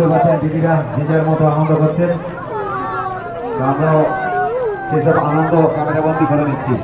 বুঝতে পারছেন দিদিরা নিজের মতো আনন্দ করছেন, আমরাও সেসব আনন্দ ক্যামেরাবন্দি করে নিচ্ছি।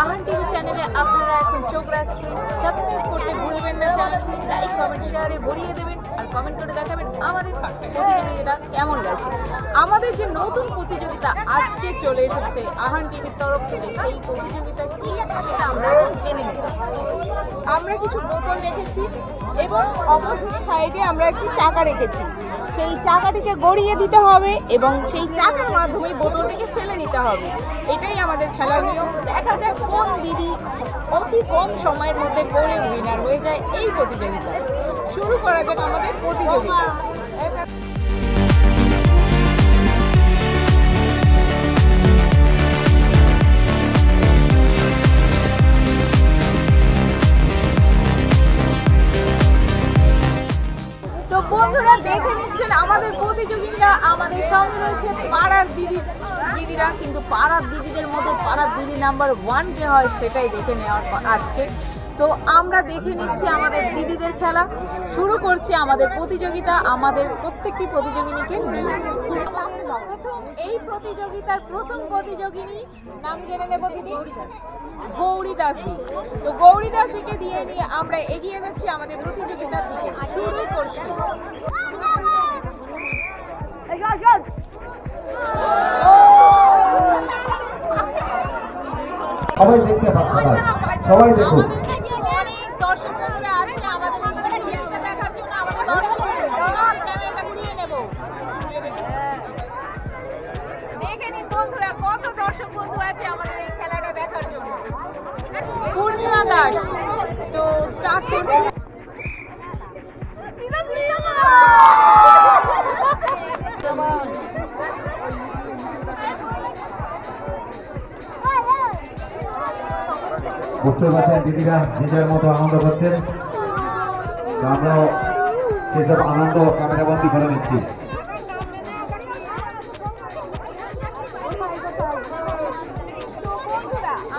আহান টিভি চ্যানেলে আপনারা এখন চোখ রাখছেন। সাবস্ক্রাইব করতে ভুলবেন না, চ্যানেলটি লাইক কমেন্ট শেয়ারে ভরিয়ে দেবেন আর কমেন্ট করে দেখাবেন আমাদের প্রতিযোগিতাটা কেমন লাগছে। আমাদের যে নতুন প্রতিযোগিতা আজকে চলে এসেছে আহান টিভির তরফ থেকে, সেই প্রতিযোগিতা কি সেটা আমরা জেনে নেব। আমরা কিছু বোতল রেখেছি এবং অপোজিট সাইডে আমরা একটি চাকা রেখেছি। সেই চাকাটিকে গড়িয়ে দিতে হবে এবং সেই চাকার মাধ্যমে বোতলটিকে ফেলে দিতে হবে। এটাই আমাদের খেলার নিয়ম। দেখা যাক কোন দিদি অতি কম সময়ের মধ্যে পড়ে উইনার হয়ে যায় এই প্রতিযোগিতা। শুরু করা যাক আমাদের প্রতিযোগিতা। তো বন্ধুরা দেখে নিচ্ছেন আমাদের প্রতিযোগিতা। আমাদের সঙ্গে রয়েছে পাড়ার দিদিরা, কিন্তু পাড়ার দিদিদের মধ্যে পাড়ার দিদি নাম্বার 1 কে হয় সেটাই দেখে নেওয়ার আজকে। তো আমরা দেখে নিচ্ছি আমাদের দিদিদের খেলা। শুরু করছি আমাদের প্রতিযোগিতা আমাদের প্রত্যেকটি প্রতিযোগিনীকে নিয়ে। এই প্রতিযোগিতার প্রথম প্রতিযোগিনী নাম জেনে নেব দিদি, গৌরী দাস দি। তো গৌরী দাস দিকে দিয়ে নিয়ে আমরা এগিয়ে যাচ্ছি আমাদের প্রতিযোগিতার দিকে। শুরু করছি। সবাই দেখতে পাচ্ছেন, সবাই দেখুন। অনেক দর্শক বন্ধুরা আছে আমাদের এই ভিডিওটা দেখার জন্য। আমাদের দর্শক ক্যামেরাটা ঘুরিয়ে নেব। দেখে নিন বন্ধুরা কত দর্শক বন্ধু আছে আমাদের এই খেলাটা দেখার জন্য। পূর্ণিমা দাস তো স্টার্ট করছি। বুঝতে পারছেন দিদিরা নিজের মতো আনন্দ করছেন, আমরাও সেসব আনন্দ ক্যামেরাবন্দি করে নিচ্ছি।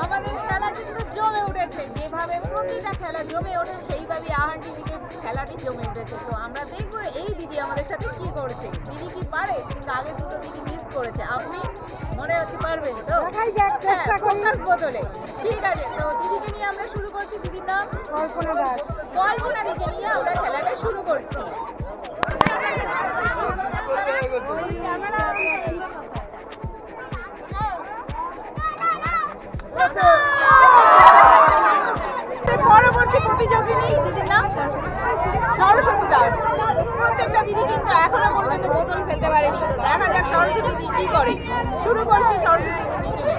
আমাদের খেলা কিন্তু জমে উঠেছে। যেভাবে প্রতিটা খেলা জমে ওঠে সেইভাবে আহান টিভিতে খেলাটি জমে উঠেছে। তো আমরা দেখবো এই দিদি আমাদের সাথে কি করছে। দিদি কি পারে? কিন্তু আগে দুটো দিদি মিস করেছে। আপনি মনে হচ্ছে পারবেন তো? ফোকাস বদলে। ঠিক আছে, তো দিদিকে নিয়ে আমরা শুরু করছি। দিদির নাম কল্পনা দাস। কল্পনা দিকে নিয়ে আমরা খেলাটা শুরু করছি। পরবর্তী প্রতিযোগিনী দিদির নাম সরস্বতী দাস। প্রত্যেকটা দিদি কিন্তু এখনো পর্যন্ত বোতল ফেলতে পারেনি। তো দেখা যাক সরস্বতী দিদি কি করে। শুরু করছি সরস্বতী দিদিকে নিয়ে।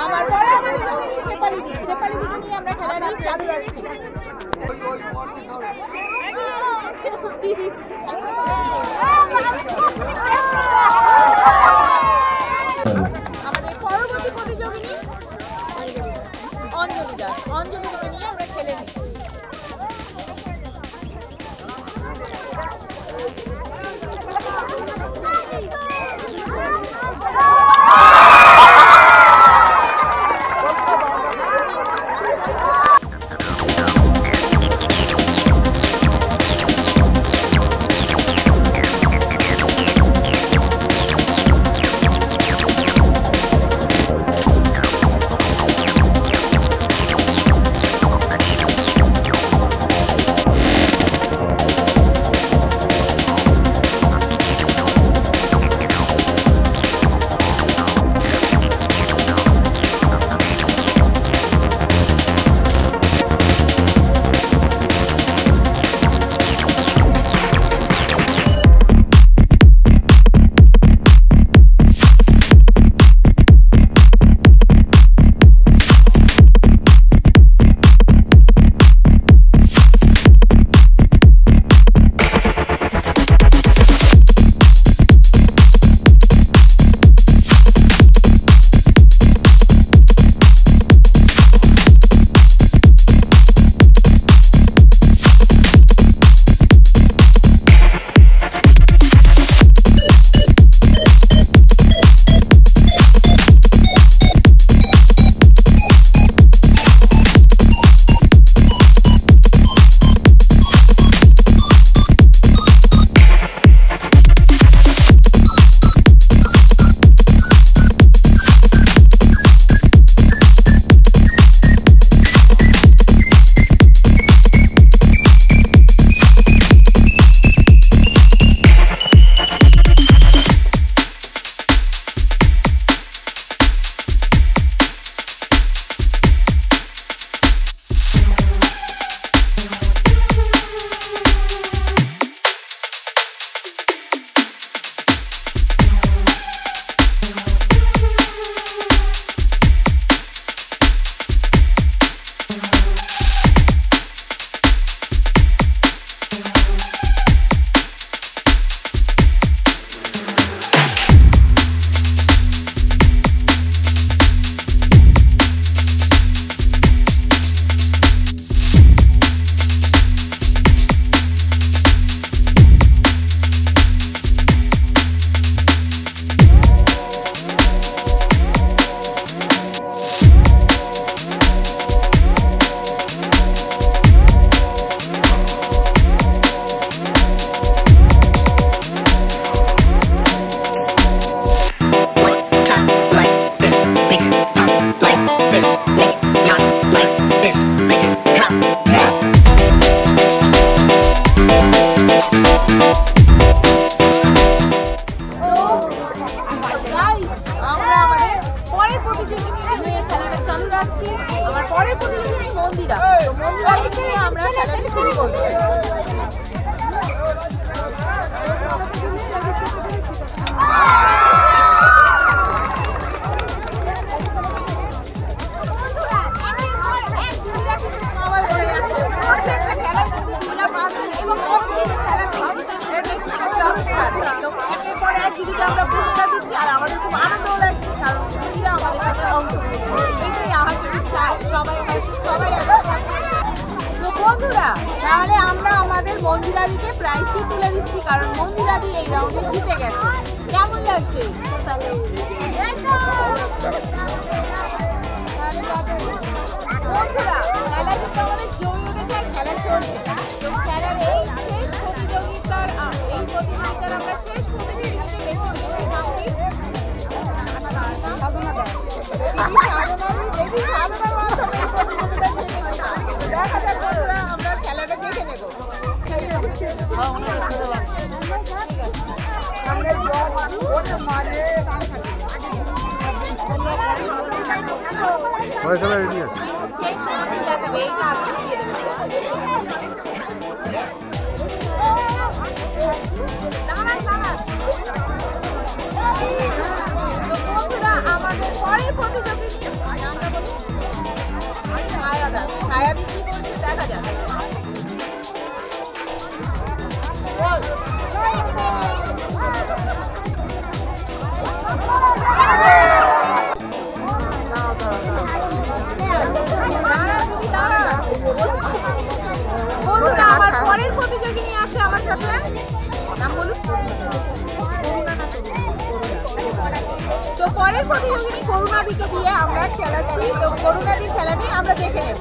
আমার পরের প্রতিযোগিনী শেফালি দি। শেফালি দিকে নিয়ে আমরা খেলাটি চালু রাখছি। আমাদের পরবর্তী প্রতিযোগিনী অঞ্জলি দাস। অঞ্জলি দিকে নিয়ে আমরা খেলে নিচ্ছি। বলবো? আমরা পুরস্কার দিচ্ছি আর আমাদের খুব আনন্দ লাগছে কারণ দিদিরা আমাদের সাথে অংশগ্রহণ এটাই আমার যদি চাই সবাই তো বন্ধুরা তাহলে আমরা আমাদের মন্দিরাদিকে প্রাইজটি তুলে দিচ্ছি কারণ মন্দিরাদি এই রাউন্ডে জিতে গেছে। কেমন লাগছে? বন্ধুরা খেলা কিন্তু আমাদের জমে উঠেছে আর খেলা চলছে। তো খেলার এই শেষ প্রতিযোগিতার আমরা শেষ প্রতিযোগিতাকে বেছে নিয়েছি নাম কি? দেখা যাক বন্ধুরা আমরা খেলাটা দেখে নেব। আমাদের পরের প্রতিযোগী ছায়াদি কি বলছে দেখা যাক। বন্ধুরা আমার পরের প্রতিযোগিনী আছে আমার সাথে, নাম বলুন। তো পরের প্রতিযোগিনী করুণাদিকে দিয়ে আমরা খেলাচ্ছি। তো করুণাদির খেলাটি আমরা দেখে নেব।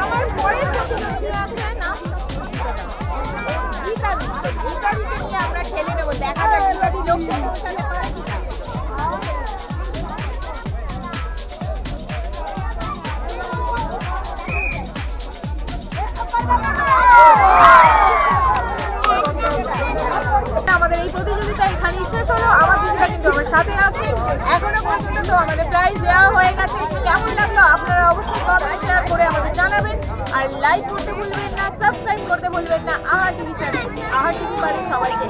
আমার পরের প্রতিযোগিনী আছে না গীতাদিকে নিয়ে আমরা খেলে নেবো। দেখা যাক গীতাদি লক্ষ্যে পৌঁছাতে পারে কিনা। আমাদের এই প্রতিযোগিতা এখানেই শেষ হলো। আমার দিদিরা কিন্তু আমার সাথে আছে এখনো পর্যন্ত। তো আমাদের প্রাইজ দেওয়া হয়ে গেছে। কেমন লাগলো আপনারা অবশ্যই কমেন্ট শেয়ার করে আমাদের জানাবেন আর লাইক করতে ভুলবেন না, সাবস্ক্রাইব করতে ভুলবেন না আহা টিভি চ্যানেল। আহা টিভি বাড়ির সবাইকে